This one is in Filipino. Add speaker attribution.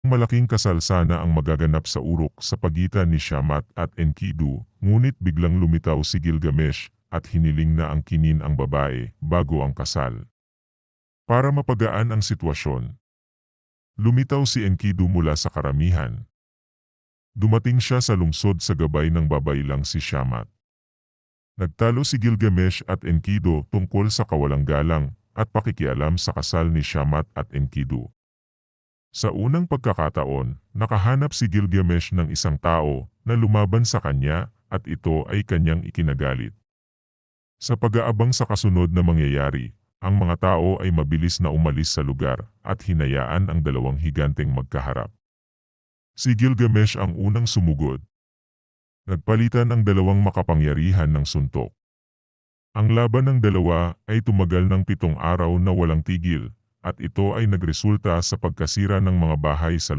Speaker 1: Malaking kasal sana ang magaganap sa Uruk sa pagitan ni Tiamat at Enkidu, ngunit biglang lumitaw si Gilgamesh at hiniling na angkinin ang babae bago ang kasal. Para mapagaan ang sitwasyon, lumitaw si Enkidu mula sa karamihan. Dumating siya sa lungsod sa gabay ng babaylang si Tiamat. Nagtalo si Gilgamesh at Enkidu tungkol sa kawalang-galang at pakikialam sa kasal ni Tiamat at Enkidu. Sa unang pagkakataon, nakahanap si Gilgamesh ng isang tao na lumaban sa kanya at ito ay kanyang ikinagalit. Sa pag-aabang sa kasunod na mangyayari, ang mga tao ay mabilis na umalis sa lugar at hinayaan ang dalawang higanteng magkaharap. Si Gilgamesh ang unang sumugod. Nagpalitan ang dalawang makapangyarihan ng suntok. Ang laban ng dalawa ay tumagal ng 7 araw na walang tigil, at ito ay nagresulta sa pagkasira ng mga bahay sa